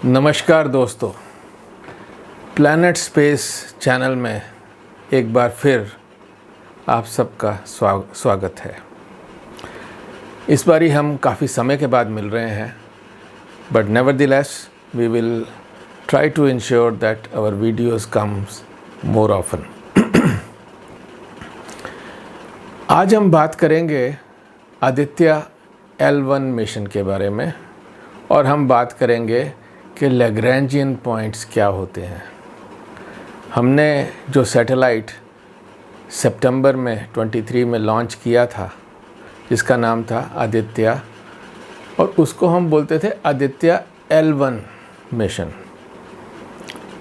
नमस्कार दोस्तों, planet space channel में एक बार फिर आप सबका स्वागत है। इस बारी हम काफ़ी समय के बाद मिल रहे हैं, but nevertheless we will try to ensure that our videos comes more often. आज हम बात करेंगे आदित्य L1 मिशन के बारे में और हम बात करेंगे कि लैग्रैंजियन पॉइंट्स क्या होते हैं। हमने जो सैटेलाइट सितंबर में 23 में लॉन्च किया था जिसका नाम था आदित्य, और उसको हम बोलते थे आदित्य L1 मिशन।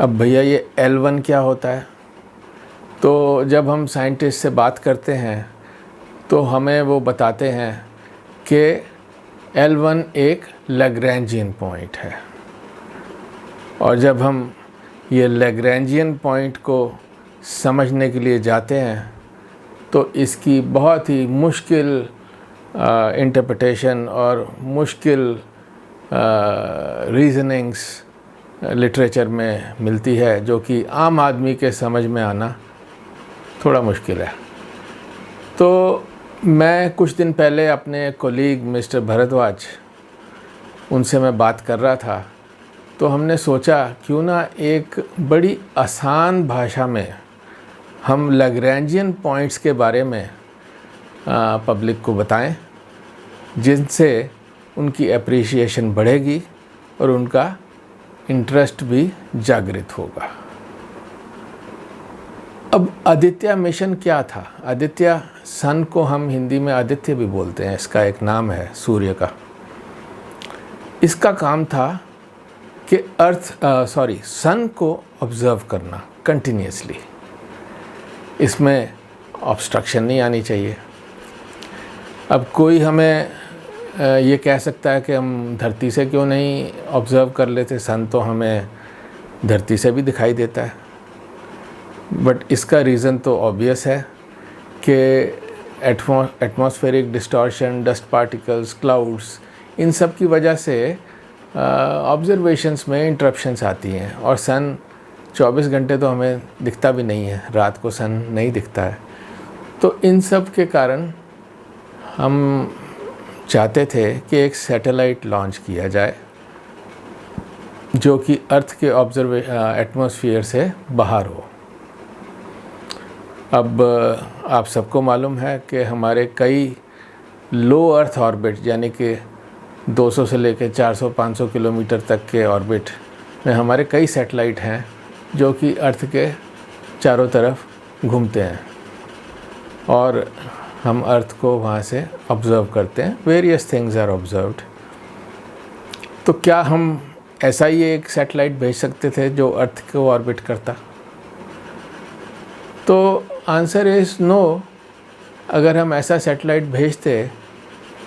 अब भैया ये L1 क्या होता है? तो जब हम साइंटिस्ट से बात करते हैं तो हमें वो बताते हैं कि L1 एक लैग्रैंजियन पॉइंट है, और जब हम ये लैग्रैंजियन पॉइंट को समझने के लिए जाते हैं तो इसकी बहुत ही मुश्किल इंटरप्रिटेशन और मुश्किल रीजनिंग्स लिटरेचर में मिलती है, जो कि आम आदमी के समझ में आना थोड़ा मुश्किल है। तो मैं कुछ दिन पहले अपने कोलीग मिस्टर भरद्वाज, उनसे मैं बात कर रहा था, तो हमने सोचा क्यों ना एक बड़ी आसान भाषा में हम लैग्रैंजियन पॉइंट्स के बारे में पब्लिक को बताएं, जिनसे उनकी एप्रिसिएशन बढ़ेगी और उनका इंटरेस्ट भी जागृत होगा। अब आदित्य मिशन क्या था? आदित्य सन को हम हिंदी में आदित्य भी बोलते हैं, इसका एक नाम है सूर्य का। इसका काम था कि सन को ऑब्ज़र्व करना कंटिन्यूसली। इसमें ऑब्स्ट्रक्शन नहीं आनी चाहिए। अब कोई हमें ये कह सकता है कि हम धरती से क्यों नहीं ऑब्ज़र्व कर लेते? सन तो हमें धरती से भी दिखाई देता है। बट इसका रीज़न तो ऑब्वियस है कि atmospheric distortion, dust particles, clouds, इन सब की वजह से ऑब्जर्वेशंस में इंटरप्शंस आती हैं, और सन 24 घंटे तो हमें दिखता भी नहीं है, रात को सन नहीं दिखता है। तो इन सब के कारण हम चाहते थे कि एक सैटेलाइट लॉन्च किया जाए जो कि अर्थ के एटमॉस्फेयर से बाहर हो। अब आप सबको मालूम है कि हमारे कई लो अर्थ ऑर्बिट, यानी कि 200 से लेकर 400-500 किलोमीटर तक के ऑर्बिट में हमारे कई सैटेलाइट हैं जो कि अर्थ के चारों तरफ घूमते हैं, और हम अर्थ को वहाँ से ऑब्ज़र्व करते हैं। Various things are observed. तो क्या हम ऐसा ही एक सैटेलाइट भेज सकते थे जो अर्थ को ऑर्बिट करता? तो आंसर इज़ नो। अगर हम ऐसा सैटेलाइट भेजते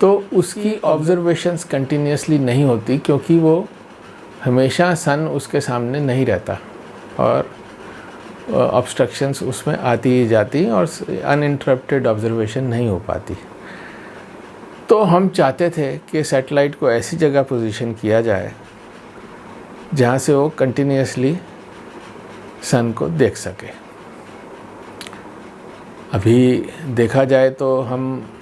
तो उसकी ऑब्जर्वेशंस कंटिन्यूसली नहीं होती, क्योंकि वो हमेशा सन उसके सामने नहीं रहता और ऑब्स्ट्रक्शंस उसमें आती ही जाती और अनइंटरप्टेड ऑब्जर्वेशन नहीं हो पाती। तो हम चाहते थे कि सैटेलाइट को ऐसी जगह पोजीशन किया जाए जहाँ से वो कंटिन्यूसली सन को देख सके। अभी देखा जाए तो हम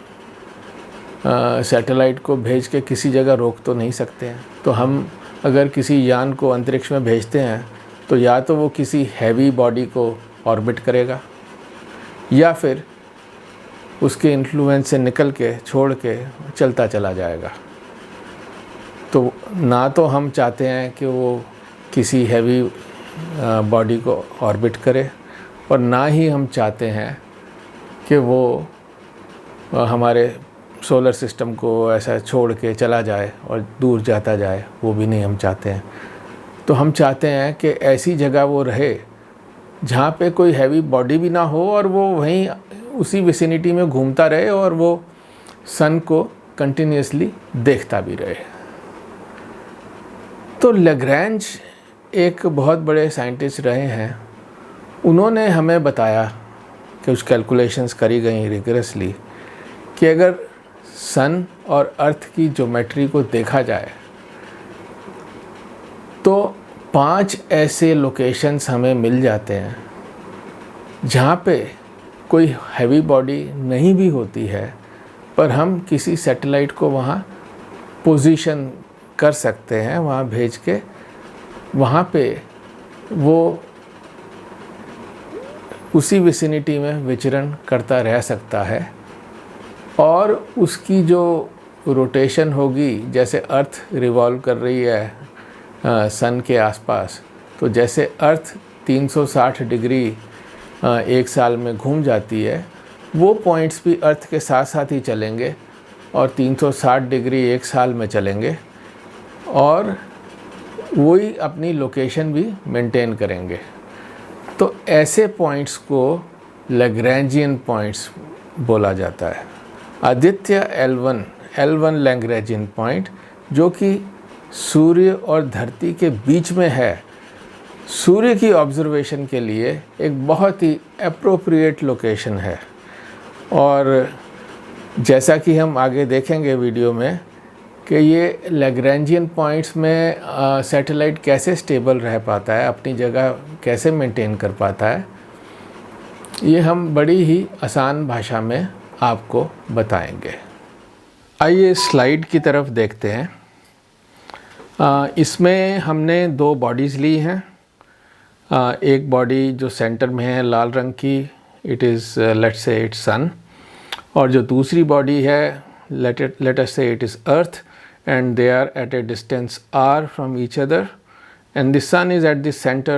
सैटेलाइट को भेज के किसी जगह रोक तो नहीं सकते हैं। तो हम अगर किसी यान को अंतरिक्ष में भेजते हैं तो या तो वो किसी हैवी बॉडी को ऑर्बिट करेगा, या फिर उसके इन्फ्लुएंस से निकल के छोड़ के चलता चला जाएगा। तो ना तो हम चाहते हैं कि वो किसी हैवी बॉडी को ऑर्बिट करे, और ना ही हम चाहते हैं कि वो हमारे सोलर सिस्टम को ऐसा छोड़ के चला जाए और दूर जाता जाए, वो भी नहीं हम चाहते हैं। तो हम चाहते हैं कि ऐसी जगह वो रहे जहाँ पे कोई हैवी बॉडी भी ना हो, और वो वहीं उसी विसिनिटी में घूमता रहे और वो सन को कंटिन्यूसली देखता भी रहे। तो लैग्रैंज एक बहुत बड़े साइंटिस्ट रहे हैं। उन्होंने हमें बताया, कुछ कैलकुलेशंस करी गई रिगरसली, कि अगर सन और अर्थ की ज्योमेट्री को देखा जाए तो 5 ऐसे लोकेशंस हमें मिल जाते हैं जहाँ पे कोई हैवी बॉडी नहीं भी होती है, पर हम किसी सैटेलाइट को वहाँ पोजीशन कर सकते हैं, वहाँ भेज के वहाँ पे वो उसी विसिनिटी में विचरण करता रह सकता है और उसकी जो रोटेशन होगी, जैसे अर्थ रिवॉल्व कर रही है सन के आसपास, तो जैसे अर्थ 360 डिग्री एक साल में घूम जाती है, वो पॉइंट्स भी अर्थ के साथ साथ ही चलेंगे और 360 डिग्री एक साल में चलेंगे और वही अपनी लोकेशन भी मेंटेन करेंगे। तो ऐसे पॉइंट्स को लैग्रैंजियन पॉइंट्स बोला जाता है। आदित्य L1 लैग्रैंजियन पॉइंट, जो कि सूर्य और धरती के बीच में है, सूर्य की ऑब्जर्वेशन के लिए एक बहुत ही एप्रोप्रिएट लोकेशन है। और जैसा कि हम आगे देखेंगे वीडियो में कि ये लैग्रैंजियन पॉइंट्स में सैटेलाइट कैसे स्टेबल रह पाता है, अपनी जगह कैसे मेंटेन कर पाता है, ये हम बड़ी ही आसान भाषा में आपको बताएंगे। आइए स्लाइड की तरफ देखते हैं। इसमें हमने 2 बॉडीज़ ली हैं। एक बॉडी जो सेंटर में है लाल रंग की, it is let's say it's sun, और जो दूसरी बॉडी है let us say it is earth, and they are at a distance r from each other, and the sun is at the center.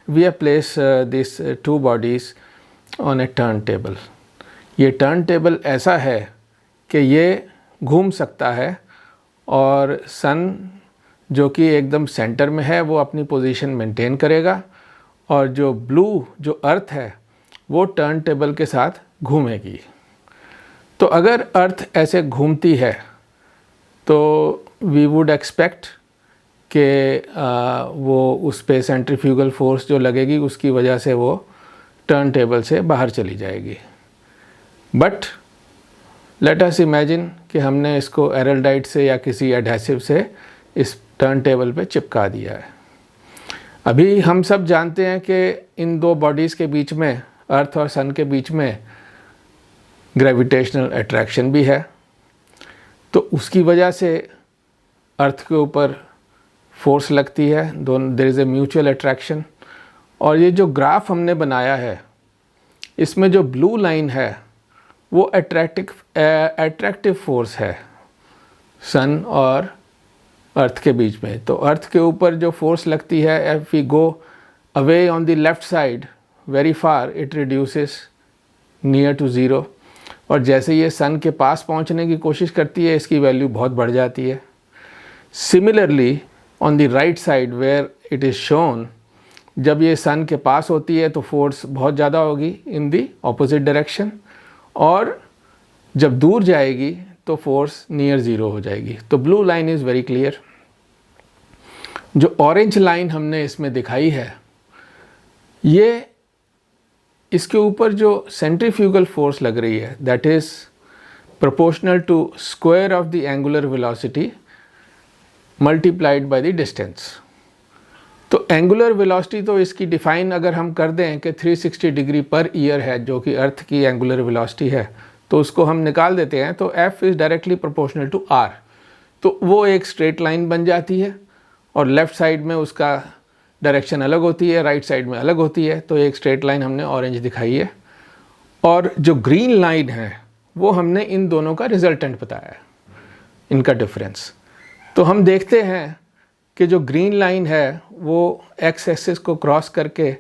We have placed these 2 bodies on a turntable. ये turntable ऐसा है कि ये घूम सकता है और सन जो कि एकदम सेंटर में है वो अपनी पोजीशन मेंटेन करेगा, और जो ब्लू जो अर्थ है वो टर्नटेबल के साथ घूमेगी। तो अगर अर्थ ऐसे घूमती है तो वी वुड एक्सपेक्ट कि वो उस पे सेंट्रीफ्यूगल फोर्स जो लगेगी उसकी वजह से वो टर्न टेबल से बाहर चली जाएगी। बट लेट अस इमेजिन कि हमने इसको एरलडाइट से या किसी एडहेसिव से इस टर्न टेबल पे चिपका दिया है। अभी हम सब जानते हैं कि इन 2 बॉडीज़ के बीच में, अर्थ और सन के बीच में, ग्रेविटेशनल अट्रैक्शन भी है। तो उसकी वजह से अर्थ के ऊपर फोर्स लगती है, दोनों, there is a mutual attraction. और ये जो ग्राफ हमने बनाया है, इसमें जो ब्लू लाइन है वो अट्रैक्टिव फोर्स है सन और अर्थ के बीच में। तो अर्थ के ऊपर जो फोर्स लगती है, if we go away on the left side very far, it reduces near to zero, और जैसे ये सन के पास पहुंचने की कोशिश करती है इसकी वैल्यू बहुत बढ़ जाती है। Similarly on the right side where it is shown, जब ये सन के पास होती है तो फोर्स बहुत ज़्यादा होगी इन दी ऑपोजिट डायरेक्शन, और जब दूर जाएगी तो फोर्स नियर ज़ीरो हो जाएगी। तो blue line is very clear. जो ऑरेंज लाइन हमने इसमें दिखाई है, ये इसके ऊपर जो सेंट्रीफ्यूगल फोर्स लग रही है, that is proportional to square of the angular velocity multiplied by the distance. तो एंगुलर वेलोसिटी तो इसकी डिफ़ाइन अगर हम कर दें कि 360 डिग्री पर ईयर है, जो कि अर्थ की एंगुलर वेलोसिटी है, तो उसको हम निकाल देते हैं, तो F is directly proportional to R। तो वो एक स्ट्रेट लाइन बन जाती है और लेफ़्ट साइड में उसका डायरेक्शन अलग होती है, राइट साइड में अलग होती है। तो एक स्ट्रेट लाइन हमने ऑरेंज दिखाई है, और जो ग्रीन लाइन है वो हमने इन दोनों का रिजल्टेंट बताया है, इनका डिफरेंस। तो हम देखते हैं कि जो ग्रीन लाइन है वो एक्स एक्सिस को क्रॉस करके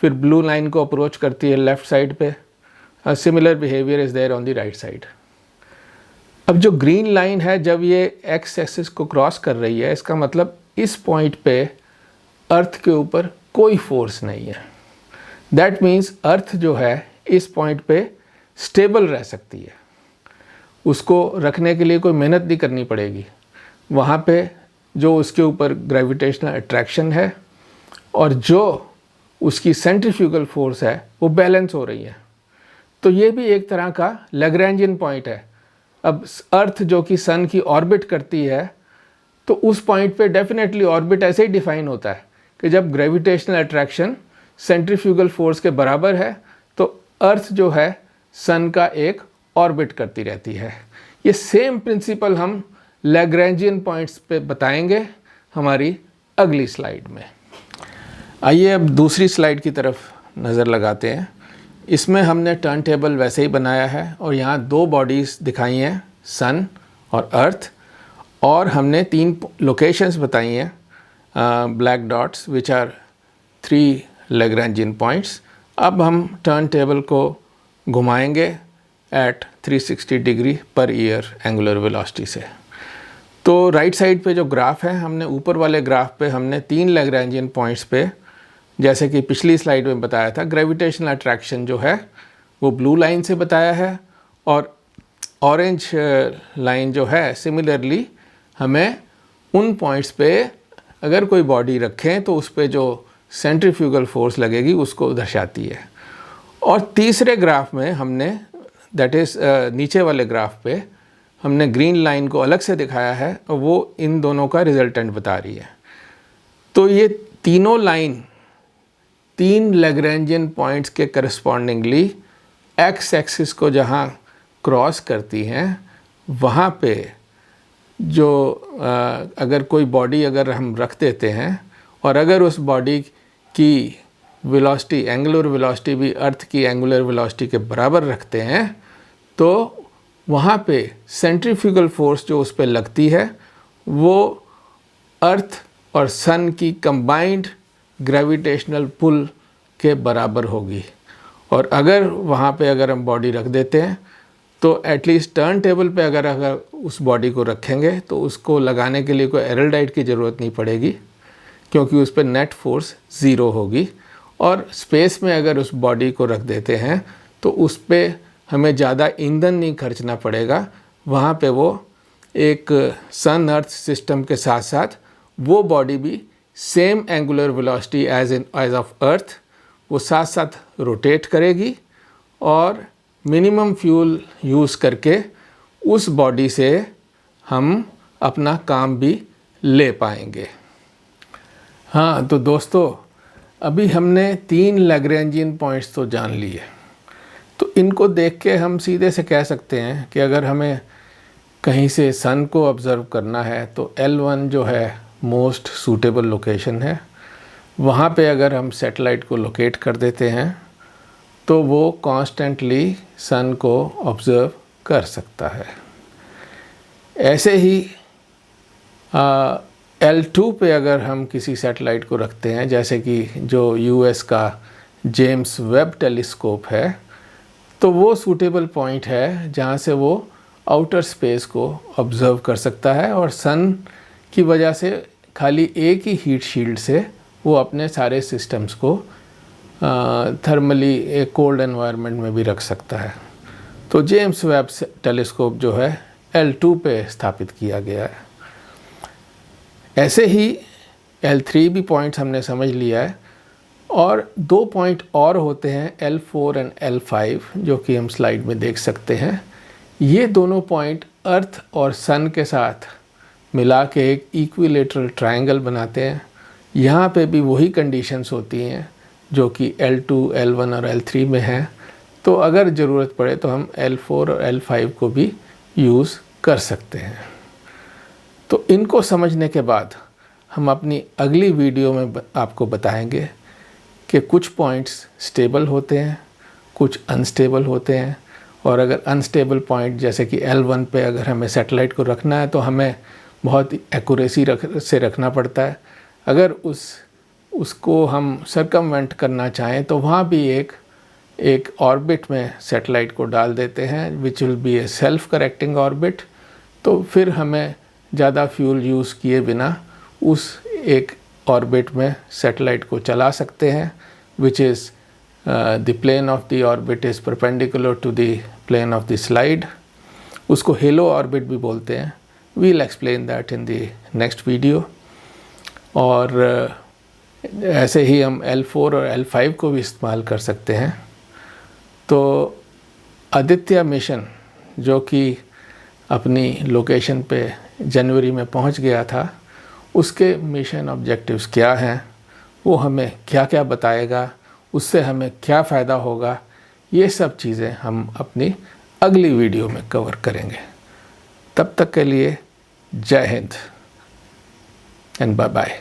फिर ब्लू लाइन को अप्रोच करती है लेफ़्ट साइड पे। Similar behaviour is there on the right side. अब जो ग्रीन लाइन है जब ये एक्स एक्सिस को क्रॉस कर रही है, इसका मतलब इस पॉइंट पे अर्थ के ऊपर कोई फोर्स नहीं है। दैट मीन्स अर्थ जो है इस पॉइंट पे स्टेबल रह सकती है, उसको रखने के लिए कोई मेहनत नहीं करनी पड़ेगी। वहाँ पे जो उसके ऊपर ग्रेविटेशनल अट्रैक्शन है और जो उसकी सेंट्रीफ्यूगल फोर्स है वो बैलेंस हो रही है। तो ये भी एक तरह का लैग्रैंजियन पॉइंट है। अब अर्थ जो कि सन की ऑर्बिट करती है, तो उस पॉइंट पे डेफिनेटली ऑर्बिट ऐसे ही डिफाइन होता है कि जब ग्रेविटेशनल अट्रैक्शन सेंट्रीफ्यूगल फोर्स के बराबर है तो अर्थ जो है सन का एक ऑर्बिट करती रहती है। ये सेम प्रिंसिपल हम लैग्रैंजियन पॉइंट्स पे बताएंगे हमारी अगली स्लाइड में। आइए अब दूसरी स्लाइड की तरफ नज़र लगाते हैं। इसमें हमने टर्न टेबल वैसे ही बनाया है और यहाँ दो बॉडीज़ दिखाई हैं, सन और अर्थ, और हमने 3 लोकेशंस बताई हैं, black dots which are 3 Lagrangian points. अब हम टर्न टेबल को घुमाएंगे at 360 degree per year angular velocity से। तो राइट साइड पे जो ग्राफ है, हमने ऊपर वाले ग्राफ पे हमने 3 लैग्रैंजियन पॉइंट्स पे, जैसे कि पिछली स्लाइड में बताया था, ग्रेविटेशनल अट्रैक्शन जो है वो ब्लू लाइन से बताया है, और ऑरेंज लाइन जो है सिमिलरली हमें उन पॉइंट्स पे अगर कोई बॉडी रखें तो उस पे जो सेंट्रीफ्यूगल फोर्स लगेगी उसको दर्शाती है। और तीसरे ग्राफ में हमने, दैट इज़ नीचे वाले ग्राफ पे हमने ग्रीन लाइन को अलग से दिखाया है और वो इन दोनों का रिजल्टेंट बता रही है। तो ये तीनों लाइन 3 लैग्रैंजियन पॉइंट्स के करस्पॉन्डिंगली एक्स एक्सिस को जहाँ क्रॉस करती हैं वहाँ पे जो अगर कोई बॉडी अगर हम रख देते हैं और अगर उस बॉडी की वेलोसिटी, एंगुलर वेलोसिटी भी अर्थ की एंगुलर वेलोसिटी के बराबर रखते हैं, तो वहाँ पे सेंट्रीफ्यूगल फोर्स जो उस पर लगती है वो अर्थ और सन की कंबाइंड ग्रेविटेशनल पुल के बराबर होगी। और अगर वहाँ पे अगर हम बॉडी रख देते हैं तो एटलीस्ट टर्न टेबल पे अगर उस बॉडी को रखेंगे तो उसको लगाने के लिए कोई एरलडाइट की ज़रूरत नहीं पड़ेगी, क्योंकि उस पर नेट फोर्स 0 होगी। और स्पेस में अगर उस बॉडी को रख देते हैं तो उस पर हमें ज़्यादा ईंधन नहीं खर्चना पड़ेगा। वहाँ पे वो एक सन अर्थ सिस्टम के साथ साथ वो बॉडी भी same angular velocity as of Earth वो साथ साथ रोटेट करेगी और मिनिमम फ्यूल यूज़ करके उस बॉडी से हम अपना काम भी ले पाएंगे। हाँ, तो दोस्तों अभी हमने 3 लैग्रैंजियन पॉइंट्स तो जान लिए, तो इनको देख के हम सीधे से कह सकते हैं कि अगर हमें कहीं से सन को ऑब्ज़र्व करना है तो L1 जो है मोस्ट सूटेबल लोकेशन है। वहाँ पे अगर हम सैटेलाइट को लोकेट कर देते हैं तो वो कॉन्स्टेंटली सन को ऑब्ज़र्व कर सकता है। ऐसे ही L2 पे अगर हम किसी सैटेलाइट को रखते हैं, जैसे कि जो US का जेम्स वेब टेलीस्कोप है, तो वो सूटेबल पॉइंट है जहाँ से वो आउटर स्पेस को ऑब्ज़र्व कर सकता है और सन की वजह से खाली एक ही हीट शील्ड से वो अपने सारे सिस्टम्स को थर्मली एक कोल्ड एनवायरनमेंट में भी रख सकता है। तो जेम्स वेब टेलीस्कोप जो है L2 पे स्थापित किया गया है। ऐसे ही L3 भी पॉइंट्स हमने समझ लिया है, और 2 पॉइंट और होते हैं L4 एंड L5 जो कि हम स्लाइड में देख सकते हैं। ये दोनों पॉइंट अर्थ और सन के साथ मिला के एक इक्विलेटरल ट्रायंगल बनाते हैं। यहाँ पे भी वही कंडीशंस होती हैं जो कि L2, L1 और L3 में हैं। तो अगर ज़रूरत पड़े तो हम L4 और L5 को भी यूज़ कर सकते हैं। तो इनको समझने के बाद हम अपनी अगली वीडियो में आपको बताएंगे कि कुछ पॉइंट्स स्टेबल होते हैं, कुछ अनस्टेबल होते हैं, और अगर अनस्टेबल पॉइंट जैसे कि L1 पे अगर हमें सैटेलाइट को रखना है तो हमें बहुत एक्यूरेसी से रखना पड़ता है। अगर उसको हम सरकमवेंट करना चाहें तो वहाँ भी एक ऑर्बिट में सैटेलाइट को डाल देते हैं which will be A self correcting orbit. तो फिर हमें ज़्यादा फ्यूल यूज़ किए बिना उस एक ऑर्बिट में सैटेलाइट को चला सकते हैं, which is the plane of the orbit is perpendicular to the plane of the slide. उसको हेलो ऑर्बिट भी बोलते हैं। We'll explain that in the next video. और ऐसे ही हम L4 और L5 को भी इस्तेमाल कर सकते हैं। तो आदित्य मिशन जो कि अपनी लोकेशन पे जनवरी में पहुंच गया था, उसके मिशन ऑब्जेक्टिव्स क्या हैं, वो हमें क्या क्या बताएगा, उससे हमें क्या फ़ायदा होगा, ये सब चीज़ें हम अपनी अगली वीडियो में कवर करेंगे। तब तक के लिए जय हिंद एंड बाय बाय।